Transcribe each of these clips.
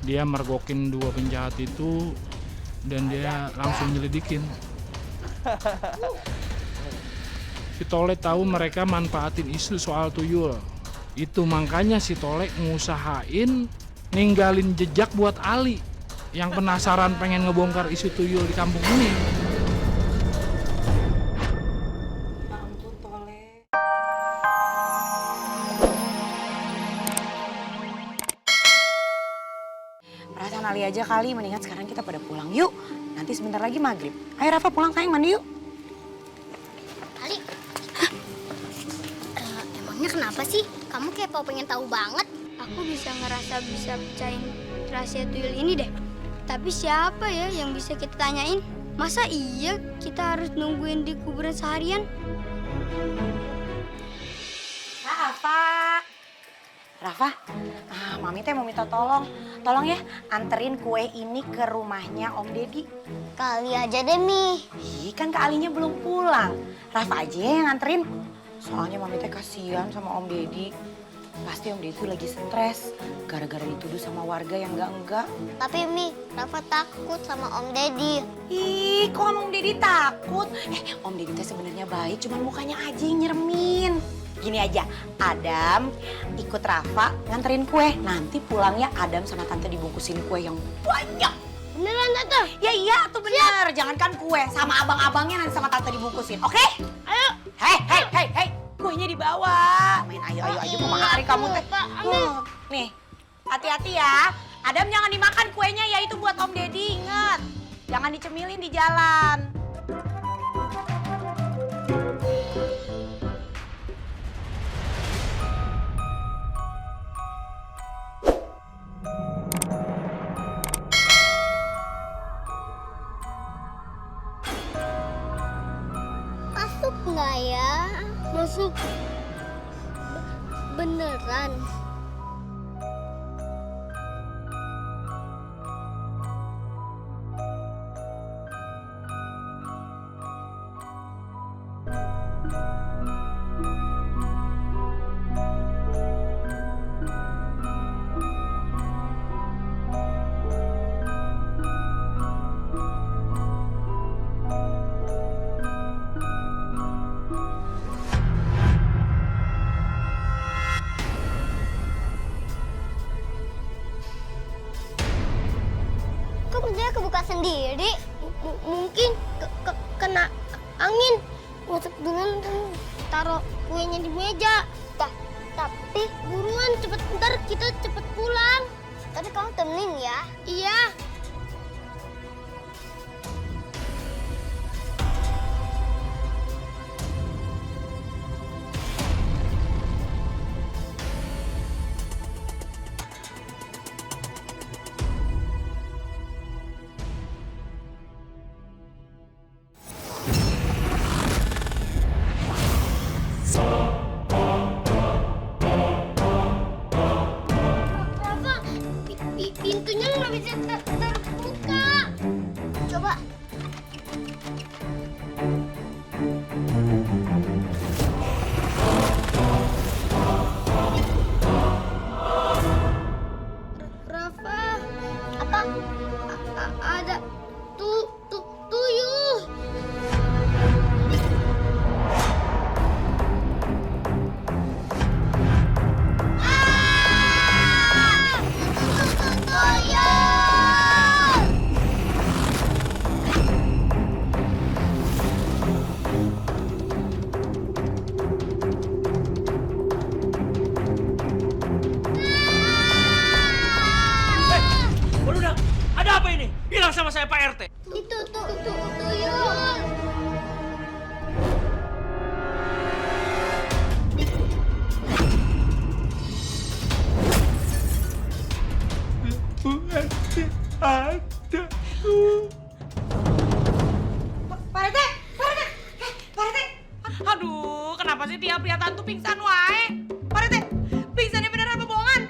Dia mergokin 2 penjahat itu dan dia langsung nyelidikin. Si Tole tahu mereka manfaatin isu soal tuyul. Itu makanya si Tole ngusahain ninggalin jejak buat Ali yang penasaran pengen ngebongkar isu tuyul di kampung ini. Ampun Tole. Perasaan Ali aja kali, mendingan sekarang kita pada pulang yuk. Nanti sebentar lagi maghrib. Ayo Rafa pulang sayang, mandi yuk. Ali, emangnya kenapa sih? Kamu kepo pengen tahu banget. Aku bisa ngerasa bisa pecahin rahasia tuyul ini deh. Tapi siapa ya yang bisa kita tanyain? Masa iya kita harus nungguin di kuburan seharian? Rafa, Mami teh mau minta tolong. Tolong ya, anterin kue ini ke rumahnya Om Deddy. Kali aja deh, Mi. Ih, kan Kak Alinya belum pulang. Rafa aja yang nganterin. Soalnya Mami teh kasihan sama Om Deddy. Pasti Om Deddy tuh lagi stres gara-gara dituduh sama warga yang enggak-enggak. Tapi Mi, Rafa takut sama Om Deddy. Ih, kok Om Deddy takut? Om Deddy teh sebenarnya baik, cuman mukanya aja yang nyeremin. Gini aja, Adam ikut Rafa nganterin kue. Nanti pulangnya Adam sama Tante dibungkusin kue yang banyak. Beneran, Tante? Ya iya tuh bener, jangankan kue, sama abang-abangnya nanti sama Tante dibungkusin, oke? Ayo. Hei, kuenya dibawa. Main ayo, mau makan hari kamu teh. Nih, hati-hati ya. Adam jangan dimakan kuenya ya, itu buat Om Deddy, inget. Jangan dicemilin di jalan. Masuk nggak ya? Masuk. Beneran. Kok pintunya kebuka sendiri? Mungkin kena angin. Masuk duluan, taruh kuenya di meja. Tapi buruan, cepet, ntar kita cepet pulang. Tapi kamu temenin ya? Iya. Rafa, pintunya nggak bisa terbuka. Coba. Rafa, apa? Ada tuyul. Waduh, ada apa ini? Bilang sama saya Pak RT. Itu tuyul. Ada. Pak RT. Aduh, kenapa sih tiap lihat hantu pingsan wae? Pak Rete, pingsannya beneran apa bohongan?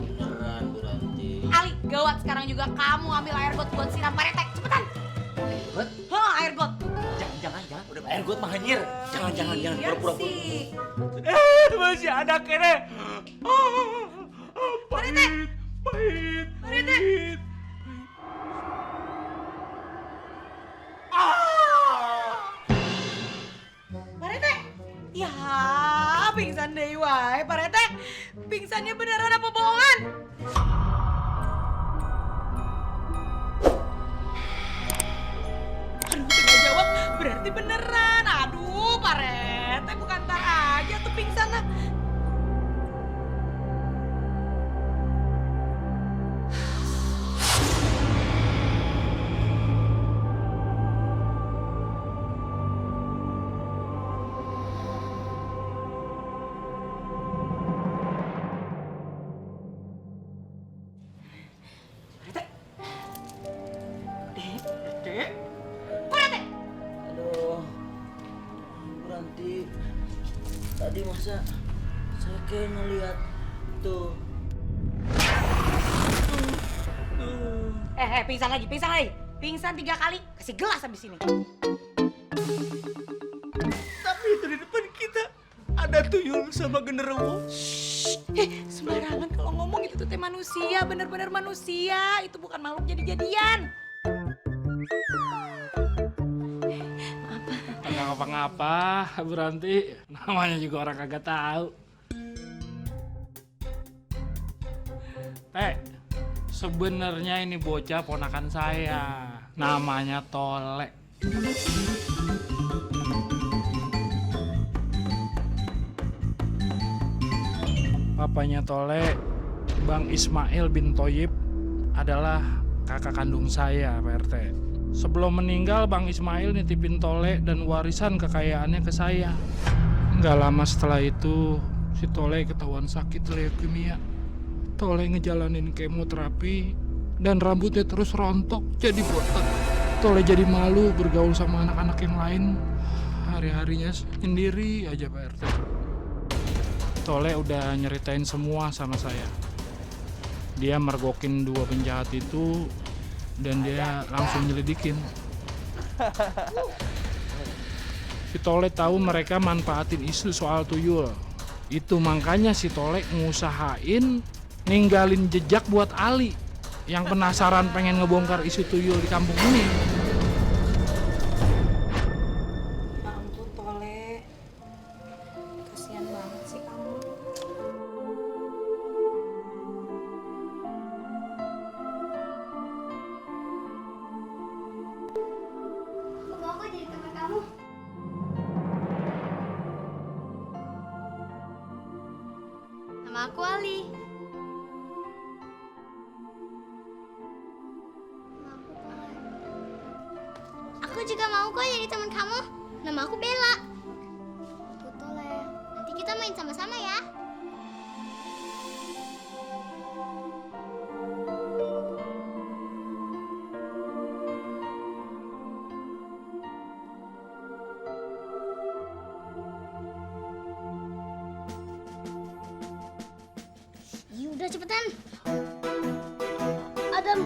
Beneran, Bu Ranti. Ali, gawat sekarang juga kamu ambil air got buat siram Pak Rete, cepetan. Air got? Hah, air got. Jangan. Udah air got mah hanyir. Jangan. Iya Pura-pura. sih. Masih ada kere. Pak Rete. Pahit. Pak RT. Pak RT. Ya, pingsan deh wae, Pak RT. Pingsannya beneran apa bohongan? Aduh, nggak jawab, berarti beneran. Aduh, Pak RT, bukan ntar aja tuh pingsan lah. Dek. Pak RT. Aduh, Bu Ranti, tadi masa saya kayak ngeliat tuh. Pingsan lagi, pingsan lagi. Pingsan 3 kali, kasih gelas habis ini. Tapi itu di depan kita ada tuyul sama genderuwo. Sembarangan kalau ngomong itu tuh teh manusia, bener-bener manusia. Itu bukan makhluk jadi-jadian. Nggak ngapa-ngapa, berarti namanya juga orang kagak tahu. Sebenarnya ini bocah ponakan saya, namanya Tole. Papanya Tole, Bang Ismail bin Thoyib, adalah kakak kandung saya, Pak RT. Sebelum meninggal, Bang Ismail nitipin Tole dan warisan kekayaannya ke saya. Nggak lama setelah itu, si Tole ketahuan sakit leukemia. Tole ngejalanin kemoterapi dan rambutnya terus rontok jadi botak. Tole jadi malu bergaul sama anak-anak yang lain. Hari-harinya sendiri aja, Pak RT. Tole udah nyeritain semua sama saya. Dia mergokin 2 penjahat itu dan dia langsung nyelidikin. Si Tole tahu mereka manfaatin isu soal tuyul. Itu makanya si Tole ngusahain ninggalin jejak buat Ali yang penasaran pengen ngebongkar isu tuyul di kampung ini. Ya ampun, Tole. Kasihan banget sih kamu. Mau aku jadi teman kamu? Nama aku Ali. Nama aku Tole. Aku juga mau kok jadi teman kamu. Nama aku Bella. Aku Tole. Nanti kita main sama-sama ya. Iya udah cepetan. Adam.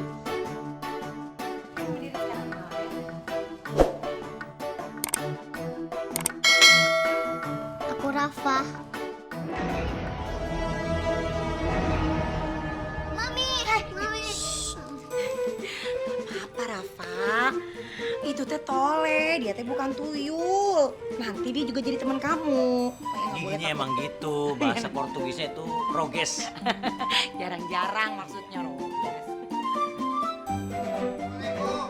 Aku Rafa. Mami, Mami. Apa, Rafa? Itu teh Tole, dia teh bukan tuyul. Nanti dia juga jadi teman kamu. Ini emang gitu, bahasa Portugisnya itu roges. Jarang-jarang maksudnya, Roges.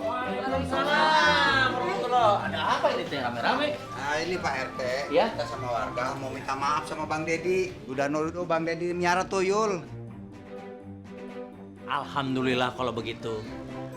Waalaikumsalam warahmatullahi. Ada apa ini teh rame-rame? Nah ini Pak RT, Ya? kita sama warga mau minta maaf sama Bang Dedi. Udah nuduh Bang Dedi miara tuyul. Alhamdulillah kalau begitu.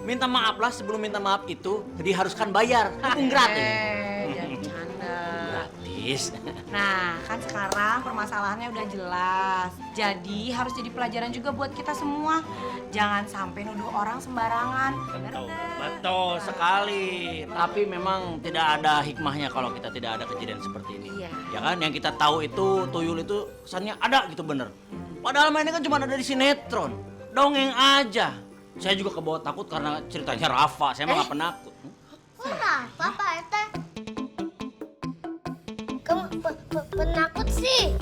Minta maaf lah, sebelum minta maaf itu diharuskan bayar. Mumpung gratis. Jangan bercanda. Gratis. Nah, kan sekarang permasalahannya udah jelas. Jadi harus jadi pelajaran juga buat kita semua. Jangan sampai nuduh orang sembarangan. Betul, betul sekali. Tapi memang tidak ada hikmahnya kalau kita tidak ada kejadian seperti ini. Iya. Ya kan, yang kita tahu itu tuyul itu kesannya ada gitu bener. Padahal mainnya kan cuma ada di sinetron. Dongeng aja. Saya juga kebawa takut karena ceritanya Rafa. Saya mah nggak penakut. Kok Rafa, Pak RT? Kamu penakut sih.